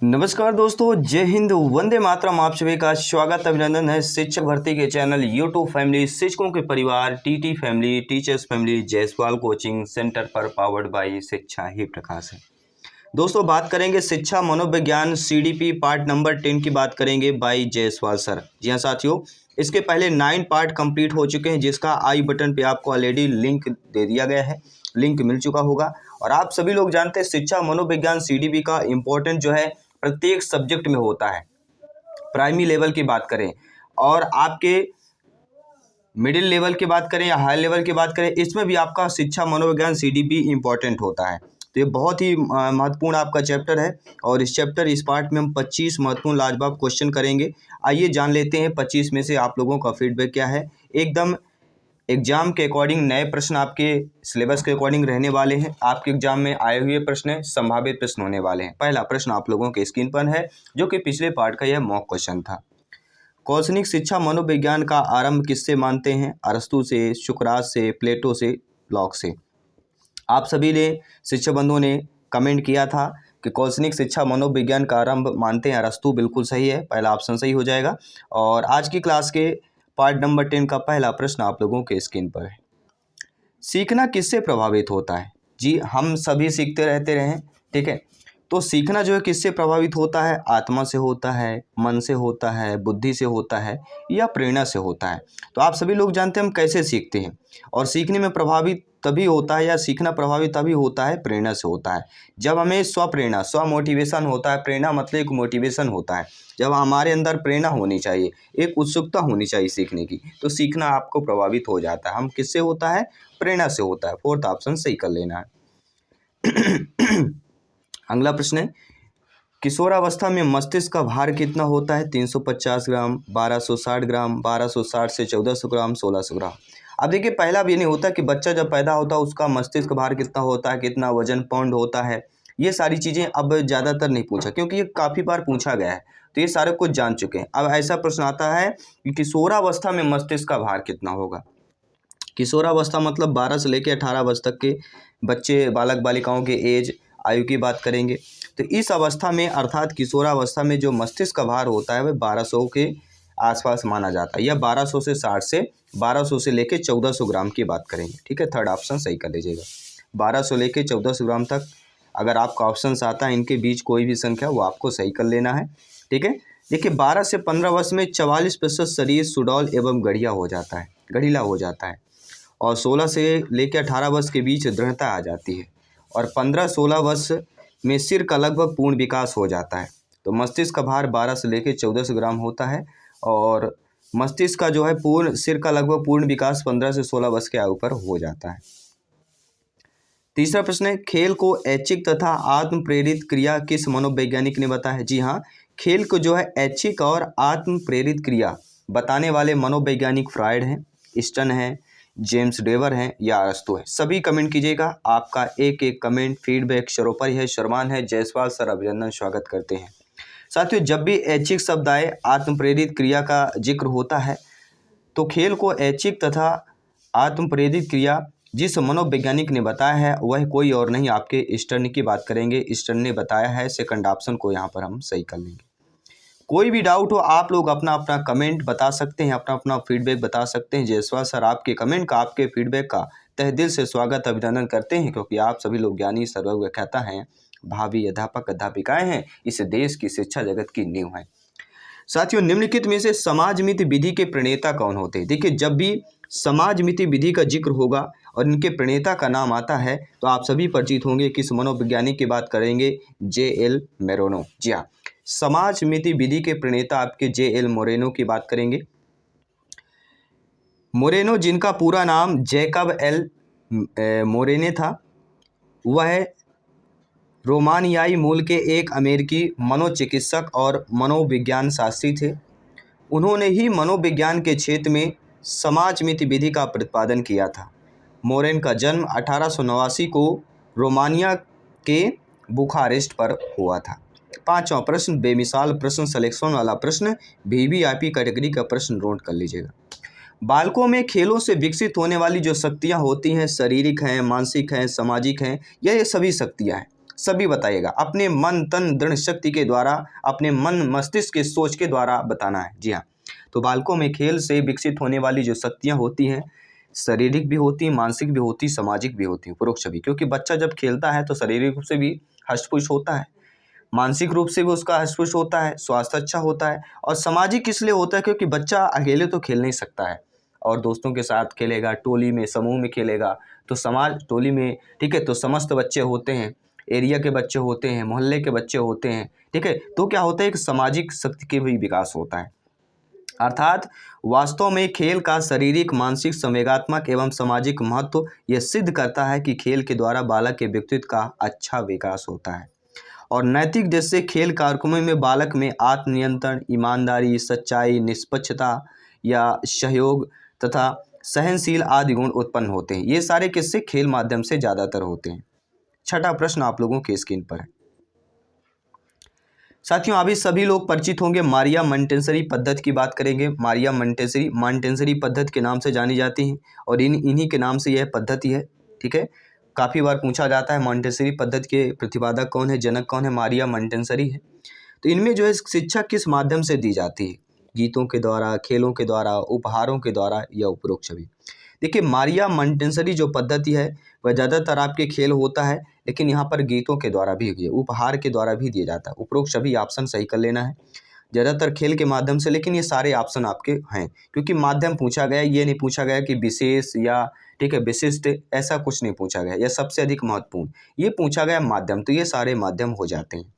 नमस्कार दोस्तों, जय हिंद, वंदे मातरम। आप सभी का स्वागत अभिनंदन है शिक्षक भर्ती के चैनल यूट्यूब फैमिली, शिक्षकों के परिवार, TT family, teachers family, Jaiswal coaching centre पर पावर्ड बाई शिक्षा ही प्रकाश है। दोस्तों, बात करेंगे शिक्षा मनोविज्ञान सीडीपी पार्ट नंबर 10 की बात करेंगे बाई जायसवाल सर। जी हाँ साथियों, इसके पहले 9 पार्ट कंप्लीट हो चुके हैं, जिसका आई बटन पे आपको ऑलरेडी लिंक दे दिया गया है, लिंक मिल चुका होगा। और आप सभी लोग जानते हैं शिक्षा मनोविज्ञान सीडीपी का इम्पोर्टेंट जो है प्रत्येक सब्जेक्ट में होता है। प्राइमरी लेवल की बात करें और आपके मिडिल लेवल की बात करें या हाई लेवल की बात करें, इसमें भी आपका शिक्षा मनोविज्ञान सीडीपी इम्पॉर्टेंट होता है। तो ये बहुत ही महत्वपूर्ण आपका चैप्टर है और इस पार्ट में हम 25 महत्वपूर्ण लाजवाब क्वेश्चन करेंगे। आइए जान लेते हैं 25 में से आप लोगों का फीडबैक क्या है। एकदम एग्जाम के अकॉर्डिंग नए प्रश्न आपके सिलेबस के अकॉर्डिंग रहने वाले हैं। आपके एग्जाम में आए हुए प्रश्न संभावित प्रश्न होने वाले हैं। पहला प्रश्न आप लोगों के स्क्रीन पर है, जो कि पिछले पार्ट का यह मॉक क्वेश्चन था। कौशनिक शिक्षा मनोविज्ञान का आरंभ किससे मानते हैं? अरस्तु से, सुकरात से, प्लेटो से, लॉक से। आप सभी ने शिक्षक बंधुओं ने कमेंट किया था कि कौशनिक शिक्षा मनोविज्ञान का आरंभ मानते हैं अरस्तु। बिल्कुल सही है, पहला ऑप्शन सही हो जाएगा। और आज की क्लास के पार्ट नंबर 10 का पहला प्रश्न आप लोगों के स्क्रीन पर है। सीखना किससे प्रभावित होता है? जी, हम सभी सीखते रहते रहे, ठीक है। तो सीखना जो है किससे प्रभावित होता है? आत्मा से होता है, मन से होता है, बुद्धि से होता है या प्रेरणा से होता है। तो आप सभी लोग जानते हैं हम कैसे सीखते हैं। और सीखने में प्रभावित तभी होता है या सीखना प्रभावित तभी होता है, प्रेरणा से होता है। जब हमें स्वप्रेरणा, स्व मोटिवेशन होता है। प्रेरणा मतलब एक मोटिवेशन होता है। जब हमारे अंदर प्रेरणा होनी चाहिए, एक उत्सुकता होनी चाहिए सीखने की, तो सीखना आपको प्रभावित हो जाता है। हम किससे होता है? प्रेरणा से होता है। फोर्थ ऑप्शन सही कर लेना है। अगला प्रश्न है, किशोरावस्था में मस्तिष्क का भार कितना होता है? 350 ग्राम, 1260 ग्राम, 1260 से 1400 ग्राम, 1600 ग्राम। अब देखिए, पहला भी नहीं होता कि बच्चा जब पैदा होता है उसका मस्तिष्क भार कितना होता है, कितना वजन पाउंड होता है। ये सारी चीज़ें अब ज़्यादातर नहीं पूछा, क्योंकि ये काफ़ी बार पूछा गया है, तो ये सारे कुछ जान चुके हैं। अब ऐसा प्रश्न आता है कि किशोरावस्था में मस्तिष्क का भार कितना होगा। किशोरावस्था मतलब 12 से लेकर 18 वर्ष तक के बच्चे, बालक बालिकाओं के एज, आयु की बात करेंगे। तो इस अवस्था में अर्थात किशोरावस्था में जो मस्तिष्क का भार होता है वह 1200 के आसपास माना जाता है, या 1200 से 60 से 1200 से लेकर 1400 ग्राम की बात करेंगे, ठीक है। थर्ड ऑप्शन सही कर लीजिएगा। 1200 लेकर 1400 ग्राम तक अगर आपका ऑप्शन आता है, इनके बीच कोई भी संख्या वो आपको सही कर लेना है, ठीक है। देखिए, 12 से 15 वर्ष में 44% शरीर सुडौल एवं गढ़िया हो जाता है, गढ़ीला हो जाता है। और 16 से लेकर 18 वर्ष के बीच दृढ़ता आ जाती है। और 15-16 वर्ष में सिर का लगभग पूर्ण विकास हो जाता है। तो मस्तिष्क का भार 12 से लेकर 1400 ग्राम होता है। और मस्तिष्क का जो है पूर्ण, सिर का लगभग पूर्ण विकास 15 से 16 वर्ष के आयु पर हो जाता है। तीसरा प्रश्न है, खेल को ऐच्छिक तथा आत्म प्रेरित क्रिया किस मनोवैज्ञानिक ने बताया है? जी हाँ, खेल को जो है ऐच्छिक और आत्म प्रेरित क्रिया बताने वाले मनोवैज्ञानिक फ्रायड हैं, स्टन है, जेम्स डेवर हैं या अरस्तु है। सभी कमेंट कीजिएगा। आपका एक एक कमेंट फीडबैक सर्वोपरि है, शर्मान है। जायसवाल सर अभिनंदन स्वागत करते हैं। साथियों, जब भी ऐच्छिक शब्द आए, आत्म प्रेरित क्रिया का जिक्र होता है, तो खेल को ऐच्छिक तथा आत्म प्रेरित क्रिया जिस मनोवैज्ञानिक ने बताया है वह कोई और नहीं, आपके स्टर्न की बात करेंगे। स्टर्न ने बताया है। सेकंड ऑप्शन को यहाँ पर हम सही कर लेंगे। कोई भी डाउट हो आप लोग अपना अपना कमेंट बता सकते हैं, अपना अपना फीडबैक बता सकते हैं। जायसवाल सर आपके कमेंट का, आपके फीडबैक का तहे दिल से स्वागत अभिनंदन करते हैं, क्योंकि आप सभी लोग ज्ञानी, सर्वज्ञता हैं, भावी अध्यापक अध्यापिकाएं हैं, इस देश की शिक्षा जगत की नींव है। साथियों, निम्नलिखित में से समाजमिति विधि के प्रणेता कौन होते हैं? देखिए, जब भी समाजमिति विधि का जिक्र होगा और इनके प्रणेता का नाम आता है तो आप सभी परिचित होंगे। किस मनोवैज्ञानिक की बात करेंगे? J.L. मोरेनो। जी हाँ, समाजमिति विधि के प्रणेता आपके J.L. मोरेनो की बात करेंगे। मोरेनो, जिनका पूरा नाम जैकब एल मोरेने था, वह रोमानियाई मूल के एक अमेरिकी मनोचिकित्सक और मनोविज्ञान शास्त्री थे। उन्होंने ही मनोविज्ञान के क्षेत्र में समाजमिति विधि का प्रतिपादन किया था। मोरेन का जन्म 1889 को रोमानिया के बुखारेस्ट पर हुआ था। पांचवा प्रश्न, बेमिसाल प्रश्न, सिलेक्शन वाला प्रश्न, वीवीआईपी कैटेगरी का प्रश्न नोट कर लीजिएगा। बालकों में खेलों से विकसित होने वाली जो शक्तियां होती हैं, शारीरिक हैं, मानसिक हैं, सामाजिक हैं, या ये सभी शक्तियां हैं, सभी बताइएगा। अपने मन तन दृढ़ शक्ति के द्वारा, अपने मन मस्तिष्क के सोच के द्वारा बताना है। जी हाँ, तो बालकों में खेल से विकसित होने वाली जो शक्तियाँ होती हैं, शारीरिक भी होती, मानसिक भी होती, सामाजिक भी होती, उपरोक्त सभी। क्योंकि बच्चा जब खेलता है तो शारीरिक रूप से भी हष्ट-पुष्ट होता है, मानसिक रूप से भी उसका हष्ट-पुष्ट होता है, स्वास्थ्य अच्छा होता है, और सामाजिक इसलिए होता है क्योंकि बच्चा अकेले तो खेल नहीं सकता है, और दोस्तों के साथ खेलेगा, टोली में, समूह में खेलेगा, तो समाज टोली में, ठीक है, तो समस्त बच्चे होते हैं, एरिया के बच्चे होते हैं, मोहल्ले के बच्चे होते हैं, ठीक है, तो क्या होता है, एक सामाजिक शक्ति के भी विकास होता है। अर्थात वास्तव में खेल का शारीरिक, मानसिक, संवेगात्मक एवं सामाजिक महत्व यह सिद्ध करता है कि खेल के द्वारा बालक के व्यक्तित्व का अच्छा विकास होता है। और नैतिक जैसे खेल कार्यक्रमों में बालक में आत्मनियंत्रण, ईमानदारी, सच्चाई, निष्पक्षता या सहयोग तथा सहनशील आदि गुण उत्पन्न होते हैं। ये सारे किस्से खेल माध्यम से ज़्यादातर होते हैं। छठा प्रश्न आप लोगों की स्क्रीन पर है। साथियों, अभी सभी लोग परिचित होंगे, मारिया मोंटेसरी पद्धति की बात करेंगे। मारिया मोंटेसरी पद्धति के नाम से जानी जाती हैं, और इन्हीं के नाम से यह पद्धति है। ठीक है, काफ़ी बार पूछा जाता है मोंटेसरी पद्धति के प्रतिपादक कौन है, जनक कौन है, मारिया मोंटेसरी है। तो इनमें जो है शिक्षा किस माध्यम से दी जाती है, गीतों के द्वारा, खेलों के द्वारा, उपहारों के द्वारा, या उपरोक्त सभी। देखिए, मारिया मोंटेसरी जो पद्धति है वह ज़्यादातर आपके खेल होता है, लेकिन यहाँ पर गीतों के द्वारा भी, उपहार के द्वारा भी दिया जाता है। उपरोक्त सभी ऑप्शन सही कर लेना है। ज़्यादातर खेल के माध्यम से, लेकिन ये सारे ऑप्शन आपके हैं, क्योंकि माध्यम पूछा गया, ये नहीं पूछा गया कि विशेष या, ठीक है, विशिष्ट, ऐसा कुछ नहीं पूछा गया, या सबसे अधिक महत्वपूर्ण, ये पूछा गया माध्यम, तो ये सारे माध्यम हो जाते हैं।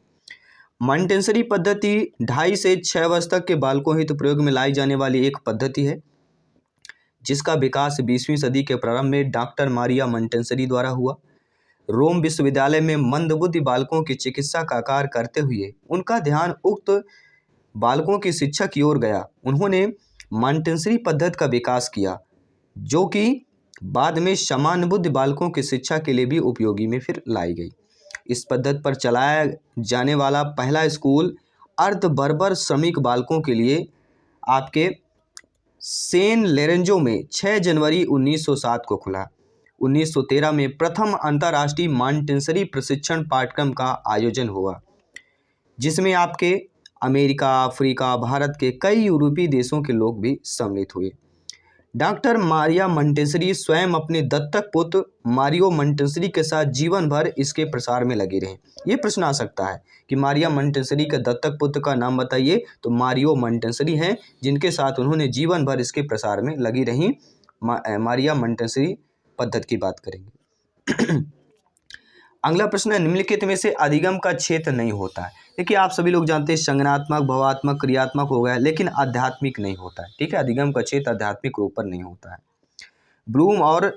मोंटेसरी पद्धति 2.5 से 6 वर्ष तक के बालकों हित प्रयोग में लाई जाने वाली एक पद्धति है, जिसका विकास 20वीं सदी के प्रारंभ में डॉक्टर मारिया मोंटेसरी द्वारा हुआ। रोम विश्वविद्यालय में मंदबुद्धि बालकों की चिकित्सा का कार्य करते हुए उनका ध्यान उक्त बालकों की शिक्षा की ओर गया। उन्होंने मोंटेसरी पद्धति का विकास किया, जो कि बाद में सामान्य बुद्धि बालकों की शिक्षा के लिए भी उपयोगी में फिर लाई गई। इस पद्धति पर चलाया जाने वाला पहला स्कूल अर्ध बर्बर श्रमिक बालकों के लिए आपके सेन लोरेंजो में 6 जनवरी 1907 को खुला। 1913 में प्रथम अंतर्राष्ट्रीय मोंटेसरी प्रशिक्षण पाठ्यक्रम का आयोजन हुआ, जिसमें आपके अमेरिका, अफ्रीका, भारत के कई यूरोपीय देशों के लोग भी सम्मिलित हुए। डॉक्टर मारिया मोंटेसरी स्वयं अपने दत्तक पुत्र मारियो मोंटेसरी के साथ जीवन भर इसके प्रसार में लगे रहे। ये प्रश्न आ सकता है कि मारिया मोंटेसरी के दत्तक पुत्र का नाम बताइए, तो मारियो मोंटेसरी हैं, जिनके साथ उन्होंने जीवन भर इसके प्रसार में लगी रही। मारिया मोंटेसरी पद्धति की बात करेंगे। अगला प्रश्न है, निम्नलिखित में से अधिगम का क्षेत्र नहीं होता है। देखिए, आप सभी लोग जानते हैं संज्ञानात्मक, भावात्मक, क्रियात्मक हो गया, लेकिन आध्यात्मिक नहीं होता है। ठीक है, अधिगम का क्षेत्र आध्यात्मिक रूप पर नहीं होता है। ब्लूम और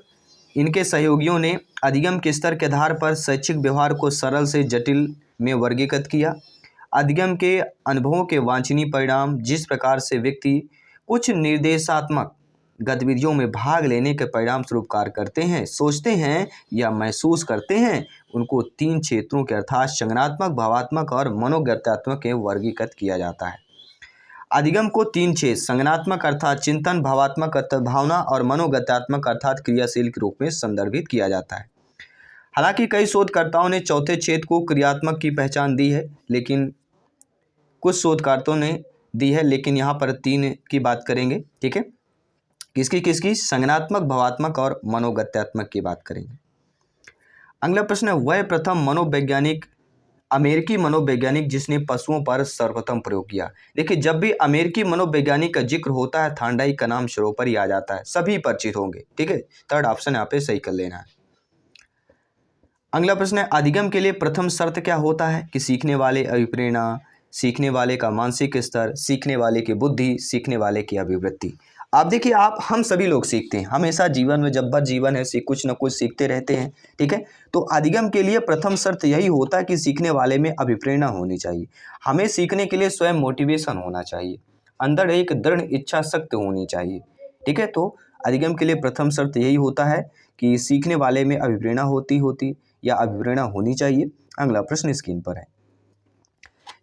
इनके सहयोगियों ने अधिगम के स्तर के आधार पर शैक्षिक व्यवहार को सरल से जटिल में वर्गीकृत किया। अधिगम के अनुभवों के वांछनीय परिणाम, जिस प्रकार से व्यक्ति कुछ निर्देशात्मक गतिविधियों में भाग लेने के परिणाम स्वरूप कार्य करते हैं, सोचते हैं या महसूस करते हैं, उनको 3 क्षेत्रों के अर्थात संज्ञानात्मक, भावात्मक और मनोगत्यात्मक में वर्गीकृत किया जाता है। अधिगम को 3 क्षेत्र, संज्ञानात्मक अर्थात चिंतन, भावात्मक अर्थात भावना, और मनोगत्यात्मक अर्थात क्रियाशील के रूप में संदर्भित किया जाता है। हालांकि कई शोधकर्ताओं ने चौथे क्षेत्र को क्रियात्मक की पहचान दी है, लेकिन कुछ शोधकर्ताओं ने दी है, लेकिन यहाँ पर 3 की बात करेंगे। ठीक है, किसकी? संज्ञानात्मक, भावात्मक और मनोगत्यात्मक की बात करेंगे। अगला प्रश्न है, वह प्रथम मनोवैज्ञानिक, अमेरिकी मनोवैज्ञानिक जिसने पशुओं पर सर्वप्रथम प्रयोग किया। देखिए, जब भी अमेरिकी मनोवैज्ञानिक का जिक्र होता है, थॉर्नडाइक का नाम सर्वोपरि ही आ जाता है, सभी परिचित होंगे। ठीक है, थर्ड ऑप्शन यहाँ पे सही कर लेना है। अगला प्रश्न है, अधिगम के लिए प्रथम शर्त क्या होता है? कि सीखने वाले अभिप्रेरणा, सीखने वाले का मानसिक स्तर, सीखने वाले की बुद्धि, सीखने वाले की अभिवृत्ति। आप देखिए, हम सभी लोग सीखते हैं, हमेशा जीवन में, जब भर जीवन है, कुछ न कुछ सीखते रहते हैं। ठीक है, तो अधिगम के लिए प्रथम शर्त यही होता है कि सीखने वाले में अभिप्रेरणा होनी चाहिए। हमें सीखने के लिए स्वयं मोटिवेशन होना चाहिए, अंदर एक दृढ़ इच्छा शक्ति होनी चाहिए। ठीक है, तो अधिगम के लिए प्रथम शर्त यही होता है कि सीखने वाले में अभिप्रेरणा होती या अभिप्रेरणा होनी चाहिए। अगला प्रश्न स्क्रीन पर है,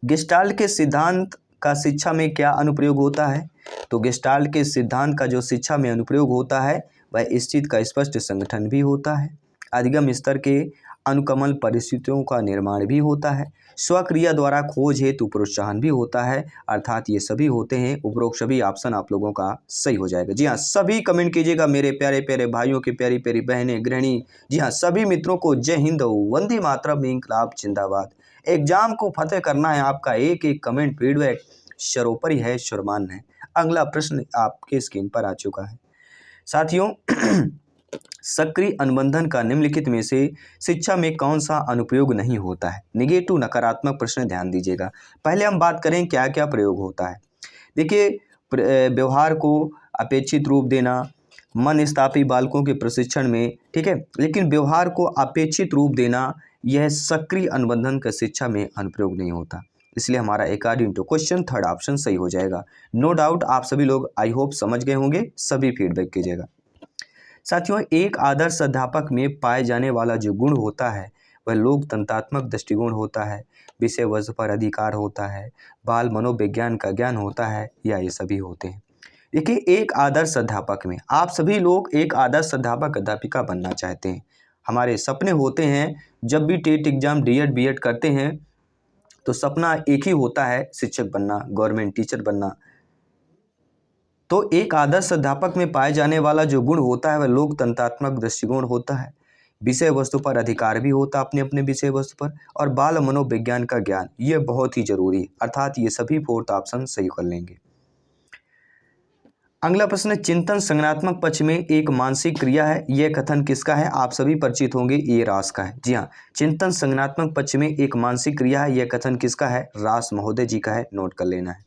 गेस्टाल्ट के सिद्धांत का शिक्षा में क्या अनुप्रयोग होता है? तो गेस्टाल्ट के सिद्धांत का जो शिक्षा में अनुप्रयोग होता है, वह इस चीज़ का स्पष्ट संगठन भी होता है। अधिगम स्तर के अनुकमल परिस्थितियों का निर्माण भी होता है, स्वक्रिया द्वारा खोज हेतु प्रोत्साहन भी होता है, अर्थात ये सभी होते हैं। उपरोक्त सभी ऑप्शन आप लोगों का सही हो जाएगा। जी हाँ, सभी कमेंट कीजिएगा मेरे प्यारे प्यारे भाइयों के, प्यारी प्यारी बहनें, गृहिणी। जी हाँ, सभी मित्रों को जय हिंद, वंदे मातरम, इंकलाब जिंदाबाद। एग्जाम को फतेह करना है, आपका एक एक कमेंट फीडबैक सर्वोपरि है, सर्वमान्य है। अगला प्रश्न आपके स्क्रीन पर आ चुका है साथियों। सक्रिय अनुबंधन का निम्नलिखित में से शिक्षा में कौन सा अनुप्रयोग नहीं होता है? निगेटिव नकारात्मक प्रश्न ध्यान दीजिएगा। पहले हम बात करें क्या क्या प्रयोग होता है। देखिए, व्यवहार को अपेक्षित रूप देना, मन स्थापी बालकों के प्रशिक्षण में, ठीक है, लेकिन व्यवहार को अपेक्षित रूप देना यह सक्रिय अनुबंधन का शिक्षा में अनुप्रयोग नहीं होता। इसलिए हमारा according to question third option सही हो जाएगा। नो डाउट आप सभी लोग आई होप समझ गए होंगे, सभी फीडबैक कीजिएगा। साथियों, एक आदर्श अध्यापक में पाए जाने वाला जो गुण होता है वह लोकतंत्रात्मक दृष्टिकोण होता है, विषय वस्तु पर अधिकार होता है, बाल मनोविज्ञान का ज्ञान होता है, या ये सभी होते हैं। देखिए, एक आदर्श अध्यापक में आप सभी लोग एक आदर्श अध्यापक अध्यापिका बनना चाहते हैं। हमारे सपने होते हैं, जब भी टेट एग्जाम डीएड बीएड करते हैं तो सपना एक ही होता है, शिक्षक बनना, गवर्नमेंट टीचर बनना। तो एक आदर्श अध्यापक में पाए जाने वाला जो गुण होता है वह लोकतंत्रात्मक दृष्टिकोण होता है, विषय वस्तु पर अधिकार भी होता है अपने अपने विषय वस्तु पर, और बाल मनोविज्ञान का ज्ञान, ये बहुत ही जरूरी है, अर्थात ये सभी फोर्थ ऑप्शन सही कर लेंगे। अगला प्रश्न है, चिंतन संज्ञानात्मक पक्ष में एक मानसिक क्रिया है, यह कथन किसका है? आप सभी परिचित होंगे, ये रास का है। जी हाँ, चिंतन संज्ञानात्मक पक्ष में एक मानसिक क्रिया है, यह कथन किसका है? रास महोदय जी का है, नोट कर लेना है।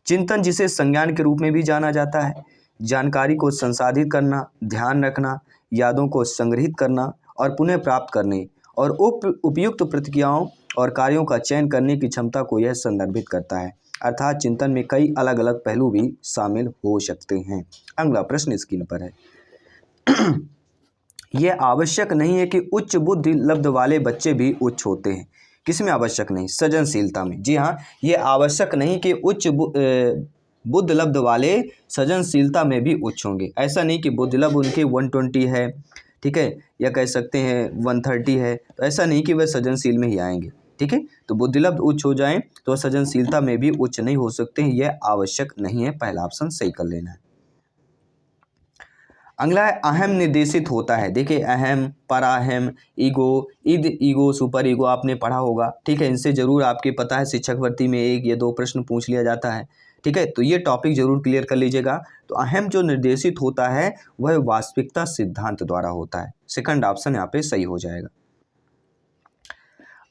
चिंतन, जिसे संज्ञान के रूप में भी जाना जाता है, जानकारी को संसाधित करना, ध्यान रखना, यादों को संग्रहित करना और पुनः प्राप्त करने और उपयुक्त प्रतिक्रियाओं और कार्यों का चयन करने की क्षमता को यह संदर्भित करता है, अर्थात चिंतन में कई अलग अलग पहलू भी शामिल हो सकते हैं। अगला प्रश्न स्क्रीन पर है। यह आवश्यक नहीं है कि उच्च बुद्धि लब्ध वाले बच्चे भी उच्च होते हैं। किसमें आवश्यक नहीं? सृजनशीलता में। जी हाँ, ये आवश्यक नहीं कि उच्च बुद्धि लब्ध वाले सृजनशीलता में भी उच्च होंगे। ऐसा नहीं कि बुद्धि लब्ध उनके 120 है, ठीक है, या कह सकते हैं 130 है, तो ऐसा नहीं कि वह सृजनशील में ही आएंगे, ठीक है। तो बुद्धि लब्ध उच्च हो जाएं तो सृजनशीलता में भी उच्च नहीं हो सकते हैं, यह आवश्यक नहीं है। पहला ऑप्शन सही कर लेना है। अगला है, अहम निर्देशित होता है। देखिए, अहम, पराहम, ईगो, ईगो, सुपर ईगो आपने पढ़ा होगा, ठीक है। इनसे जरूर आपके पता है, शिक्षक भर्ती में 1 या 2 प्रश्न पूछ लिया जाता है, ठीक है। तो ये टॉपिक जरूर क्लियर कर लीजिएगा। तो अहम जो निर्देशित होता है वह वास्तविकता सिद्धांत द्वारा होता है। सेकंड ऑप्शन यहाँ पे सही हो जाएगा।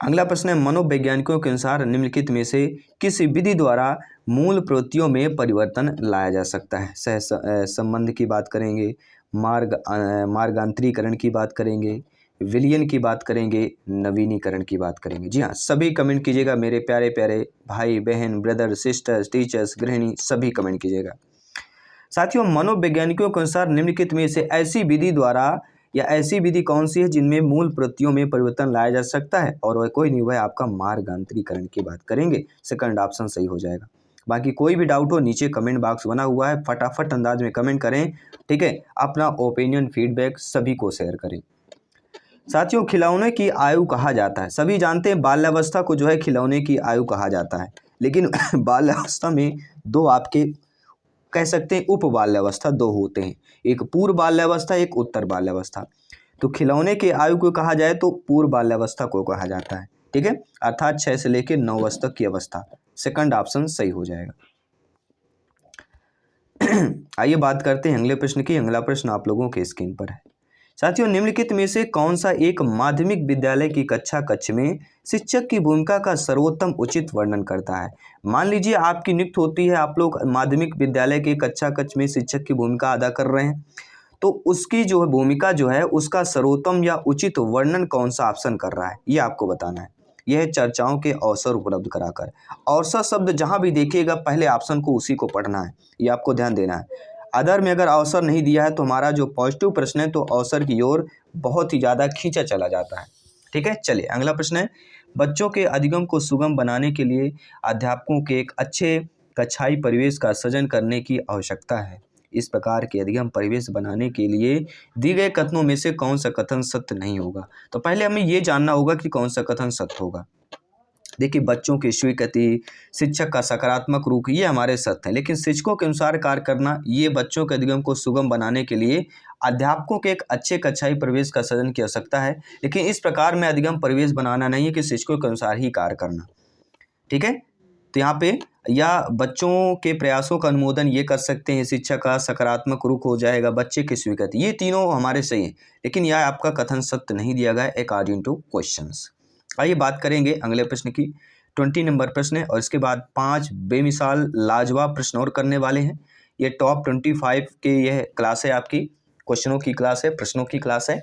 अगला प्रश्न है, मनोवैज्ञानिकों के अनुसार निम्नलिखित में से किस विधि द्वारा मूल प्रवृत्तियों में परिवर्तन लाया जा सकता है? सह संबंध की बात करेंगे, मार्गांतरीकरण की बात करेंगे, विलयन की बात करेंगे, नवीनीकरण की बात करेंगे। जी हाँ, सभी कमेंट कीजिएगा मेरे प्यारे प्यारे भाई बहन, ब्रदर सिस्टर्स, टीचर्स, गृहिणी, सभी कमेंट कीजिएगा। साथियों, मनोवैज्ञानिकों के अनुसार निम्नलिखित में से ऐसी विधि द्वारा या ऐसी विधि कौन सी है जिनमें मूल प्रवृत्तियों में परिवर्तन लाया जा सकता है? और वह कोई नहीं, वह आपका मार्गांतरीकरण की बात करेंगे। सेकंड ऑप्शन सही हो जाएगा। बाकी कोई भी डाउट हो, नीचे कमेंट बॉक्स बना हुआ है, फटाफट अंदाज में कमेंट करें, ठीक है। अपना ओपिनियन फीडबैक सभी को शेयर करें। साथियों, खिलौने की आयु कहा जाता है, सभी जानते हैं बाल्यावस्था को जो है खिलौने की आयु कहा जाता है, लेकिन बाल्यावस्था में दो आपके कह सकते हैं उप बाल्यावस्था 2 होते हैं, एक पूर्व बाल्यावस्था, एक उत्तर बाल्यावस्था। तो खिलौने की आयु को कहा जाए तो पूर्व बाल्यावस्था को कहा जाता है, ठीक है, अर्थात 6 से लेकर 9 वर्ष तक की अवस्था। सेकंड ऑप्शन सही हो जाएगा। आइए बात करते हैं अगले प्रश्न की। अगला प्रश्न आप लोगों के स्क्रीन पर है। साथियों, निम्नलिखित में से कौन सा एक माध्यमिक विद्यालय की कक्ष में शिक्षक की भूमिका का सर्वोत्तम उचित वर्णन करता है? मान लीजिए आपकी नियुक्त होती है, आप लोग माध्यमिक विद्यालय के कक्ष में शिक्षक की भूमिका अदा कर रहे हैं, तो उसकी जो है भूमिका जो है उसका सर्वोत्तम या उचित वर्णन कौन सा ऑप्शन कर रहा है, ये आपको बताना है। यह चर्चाओं के अवसर उपलब्ध कराकर। अवसर शब्द जहां भी देखिएगा पहले ऑप्शन को उसी को पढ़ना है, ये आपको ध्यान देना है। अदर में अगर अवसर नहीं दिया है तो हमारा जो पॉजिटिव प्रश्न है तो अवसर की ओर बहुत ही ज़्यादा खींचा चला जाता है, ठीक है। चलिए अगला प्रश्न है, बच्चों के अधिगम को सुगम बनाने के लिए अध्यापकों के एक अच्छे कक्षाई परिवेश का सृजन करने की आवश्यकता है। इस प्रकार के अधिगम परिवेश बनाने के लिए दिए गए कथनों में से कौन सा कथन सत्य नहीं होगा। तो पहले हमें ये जानना होगा कि कौन सा कथन सत्य होगा। देखिए, बच्चों की स्वीकृति, शिक्षक का सकारात्मक रुख, ये हमारे सत्य हैं। लेकिन शिक्षकों के अनुसार कार्य करना, ये बच्चों के अधिगम को सुगम बनाने के लिए अध्यापकों के एक अच्छे कक्षाई परिवेश का सृजन की आवश्यकता है। लेकिन इस प्रकार में अधिगम परिवेश बनाना नहीं है कि शिक्षकों के अनुसार ही कार्य करना। ठीक है, तो यहाँ पे या बच्चों के प्रयासों का अनुमोदन ये कर सकते हैं, शिक्षक का सकारात्मक रुख हो जाएगा, बच्चे की स्वीकृति, ये तीनों हमारे सही हैं। लेकिन यह आपका कथन सत्य नहीं दिया गया अकॉर्डिंग टू क्वेश्चंस। आइए बात करेंगे अगले प्रश्न की। 20 नंबर प्रश्न है और इसके बाद 5 बेमिसाल लाजवाब प्रश्न और करने वाले हैं। ये टॉप 25 के यह क्लास है, आपकी क्वेश्चनों की क्लास है, प्रश्नों की क्लास है।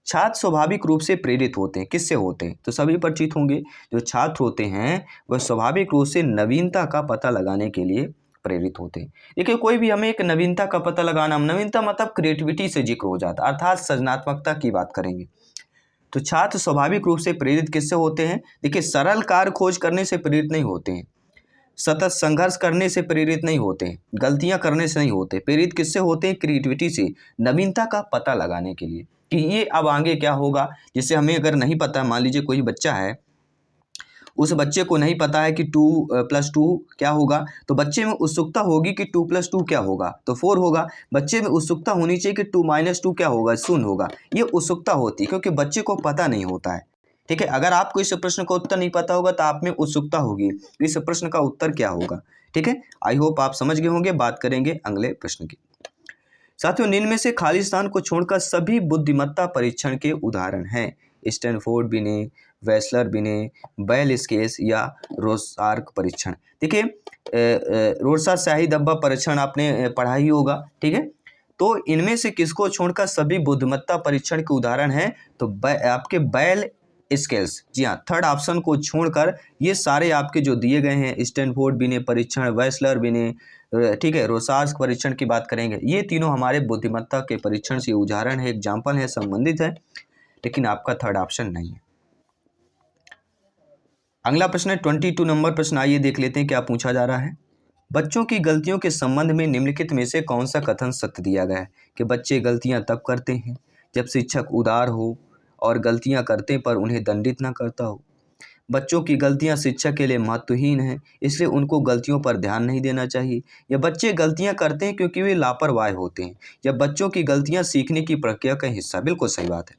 छात्र स्वाभाविक रूप से प्रेरित होते हैं, किससे होते हैं? तो सभी परिचित होंगे, जो छात्र होते हैं वह स्वाभाविक रूप से नवीनता का पता लगाने के लिए प्रेरित होते हैं। देखिए, कोई भी हमें एक नवीनता का पता लगाना, नवीनता मतलब क्रिएटिविटी से जिक्र हो जाता है, अर्थात सृजनात्मकता की बात करेंगे। तो छात्र स्वाभाविक रूप से प्रेरित किससे होते हैं? देखिए, सरल कार्य खोज करने से प्रेरित नहीं होते हैं, सतत संघर्ष करने से प्रेरित नहीं होते हैं, गलतियां करने से नहीं होते। प्रेरित किससे होते हैं? क्रिएटिविटी से, नवीनता का पता लगाने के लिए कि ये अब आगे क्या होगा। जिससे हमें अगर नहीं पता, मान लीजिए कोई बच्चा है, उस बच्चे को नहीं पता है कि 2+2 क्या होगा, तो बच्चे में उत्सुकता होगी कि 2+2 क्या होगा, तो 4 होगा। बच्चे में उत्सुकता होनी चाहिए कि 2-2 क्या होगा, 0 होगा। ये उत्सुकता होती है क्योंकि बच्चे को पता नहीं होता है। ठीक है, अगर आपको इस प्रश्न का उत्तर नहीं पता होगा तो आप में उत्सुकता होगी, इस प्रश्न का उत्तर क्या होगा। ठीक है, आई होप आप समझ गए होंगे। बात करेंगे अगले प्रश्न की। साथियों, निम्न में से खाली स्थान को छोड़कर सभी बुद्धिमत्ता परीक्षण के उदाहरण हैं। स्टैनफोर्ड बिने, वेस्लर बिने, बेल स्केस या रोसार्क परीक्षण। देखिए, रोसा शाही धब्बा परीक्षण आपने पढ़ा ही होगा। ठीक है, तो इनमें से किसको छोड़कर सभी बुद्धिमत्ता परीक्षण के उदाहरण हैं? तो आपके बेल स्केल्स, जी हाँ, थर्ड ऑप्शन को छोड़कर ये सारे आपके जो दिए गए हैं, स्टैनफोर्ड बिने परीक्षण, वेस्लर बिने, ठीक है, रोसार्क परीक्षण की बात करेंगे, ये तीनों हमारे बुद्धिमत्ता के परीक्षण से उदाहरण है, एग्जाम्पल है, संबंधित है। लेकिन आपका थर्ड ऑप्शन नहीं है। अगला प्रश्न है 22 नंबर प्रश्न, आइए देख लेते हैं क्या पूछा जा रहा है। बच्चों की गलतियों के संबंध में निम्नलिखित में से कौन सा कथन सत्य दिया गया है? कि बच्चे गलतियां तब करते हैं जब शिक्षक उदार हो और गलतियां करते पर उन्हें दंडित न करता हो। बच्चों की गलतियां शिक्षक के लिए महत्वहीन हैं, इसलिए उनको गलतियों पर ध्यान नहीं देना चाहिए। या बच्चे गलतियां करते हैं क्योंकि वे लापरवाह होते हैं। या बच्चों की गलतियां सीखने की प्रक्रिया का हिस्सा। बिल्कुल सही बात है।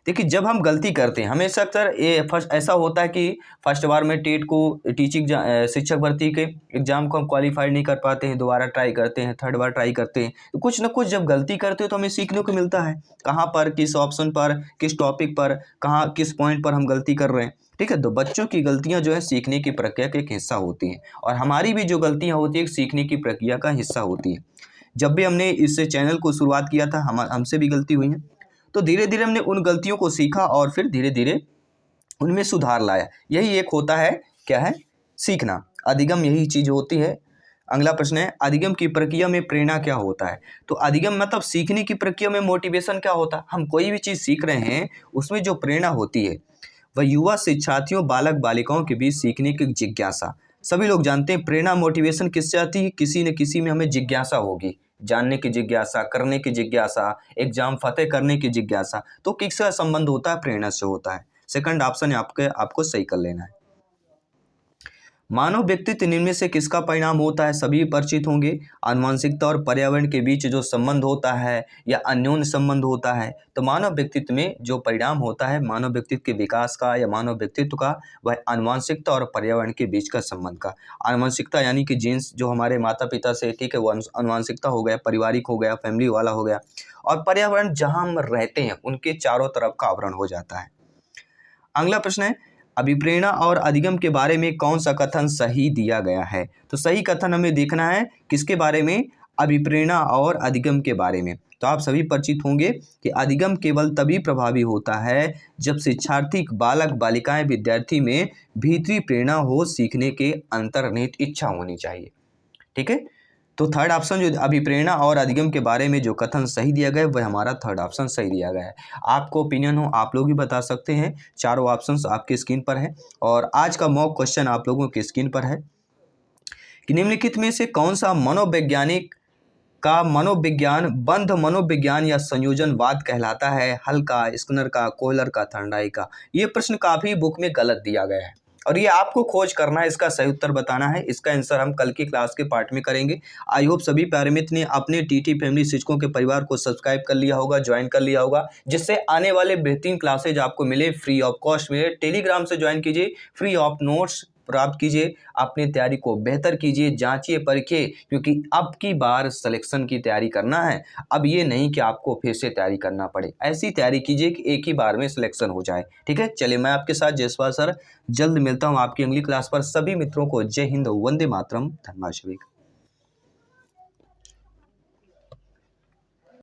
देखिए, जब हम गलती करते हैं, हमेशा अक्सर ये फर्स्ट ऐसा होता है कि फर्स्ट बार में टेट को, शिक्षक भर्ती के एग्जाम को हम क्वालिफाई नहीं कर पाते हैं, दोबारा ट्राई करते हैं, थर्ड बार ट्राई करते हैं, तो कुछ ना कुछ जब गलती करते हैं तो हमें सीखने को मिलता है, कहाँ पर, किस ऑप्शन पर, किस टॉपिक पर, कहाँ किस पॉइंट पर हम गलती कर रहे हैं। ठीक है, तो बच्चों की गलतियां जो है सीखने की प्रक्रिया का एक हिस्सा होती हैं, और हमारी भी जो गलतियां होती है सीखने की प्रक्रिया का हिस्सा होती है। जब भी हमने इस चैनल को शुरुआत किया था, हमसे भी गलती हुई है, तो धीरे धीरे हमने उन गलतियों को सीखा और फिर धीरे धीरे उनमें सुधार लाया। यही एक होता है, क्या है, सीखना, अधिगम, यही चीज़ होती है। अगला प्रश्न है, अधिगम की प्रक्रिया में प्रेरणा क्या होता है? तो अधिगम मतलब सीखने की प्रक्रिया में मोटिवेशन क्या होता है? हम कोई भी चीज़ सीख रहे हैं उसमें जो प्रेरणा होती है वह युवा शिक्षार्थियों, बालक बालिकाओं के बीच सीखने की जिज्ञासा। सभी लोग जानते हैं प्रेरणा, मोटिवेशन किससे आती है? किसी न किसी में हमें जिज्ञासा होगी, जानने की जिज्ञासा, करने की जिज्ञासा, एग्जाम फतेह करने की जिज्ञासा। तो किसका संबंध होता है? प्रेरणा से होता है। सेकंड ऑप्शन है आपको सही कर लेना है। मानव व्यक्तित्व निम्न में से किसका परिणाम होता है? सभी परिचित होंगे। आनुवंशिकता और पर्यावरण के बीच जो संबंध होता है या अन्योन्य संबंध होता है, तो मानव व्यक्तित्व में जो परिणाम होता है, मानव व्यक्तित्व के विकास का या मानव व्यक्तित्व का, वह आनुवंशिकता और पर्यावरण के बीच का संबंध का। आनुवंशिकता यानी कि जीन्स जो हमारे माता पिता से, ठीक है, वो आनुवंशिकता हो गया, पारिवारिक हो गया, फैमिली वाला हो गया, और पर्यावरण जहाँ हम रहते हैं उनके चारों तरफ का आवरण हो जाता है। अगला प्रश्न है, अभिप्रेरणा और अधिगम के बारे में कौन सा कथन सही दिया गया है? तो सही कथन हमें देखना है किसके बारे में? अभिप्रेरणा और अधिगम के बारे में। तो आप सभी परिचित होंगे कि अधिगम केवल तभी प्रभावी होता है जब शिक्षार्थी, बालक बालिकाएं, विद्यार्थी में भीतरी प्रेरणा हो, सीखने के अंतर्निहित इच्छा होनी चाहिए। ठीक है, तो थर्ड ऑप्शन जो अभिप्रेरणा और अधिगम के बारे में जो कथन सही दिया गया है वह हमारा थर्ड ऑप्शन सही दिया गया है। आपको ओपिनियन हो आप लोग भी बता सकते हैं। चारों ऑप्शंस आपके स्क्रीन पर है और आज का मॉक क्वेश्चन आप लोगों के स्क्रीन पर है कि निम्नलिखित में से कौन सा मनोवैज्ञानिक का मनोविज्ञान बंध मनोविज्ञान या संयोजनवाद कहलाता है? हल्का, स्किनर का, कोहलर का, थर्नडाई का? ये प्रश्न काफी बुक में गलत दिया गया है और ये आपको खोज करना है, इसका सही उत्तर बताना है। इसका आंसर हम कल की क्लास के पार्ट में करेंगे। आई होप सभी प्यारे मित्र ने अपने टीटी फैमिली शिक्षकों के परिवार को सब्सक्राइब कर लिया होगा, ज्वाइन कर लिया होगा, जिससे आने वाले बेहतरीन क्लासेज आपको मिले फ्री ऑफ कॉस्ट में। टेलीग्राम से ज्वाइन कीजिए, फ्री ऑफ नोट्स प्राप्त कीजिए, अपनी तैयारी को बेहतर कीजिए, जांचिए, परखिए, क्योंकि अब की बार सिलेक्शन की तैयारी करना है। अब ये नहीं कि आपको फिर से तैयारी करना पड़े, ऐसी तैयारी कीजिए कि एक ही बार में सिलेक्शन हो जाए। ठीक है, चलिए मैं आपके साथ जयसवाल सर जल्द मिलता हूँ आपकी अगली क्लास पर। सभी मित्रों को जय हिंद, वंदे मातरम, धन्यवाद।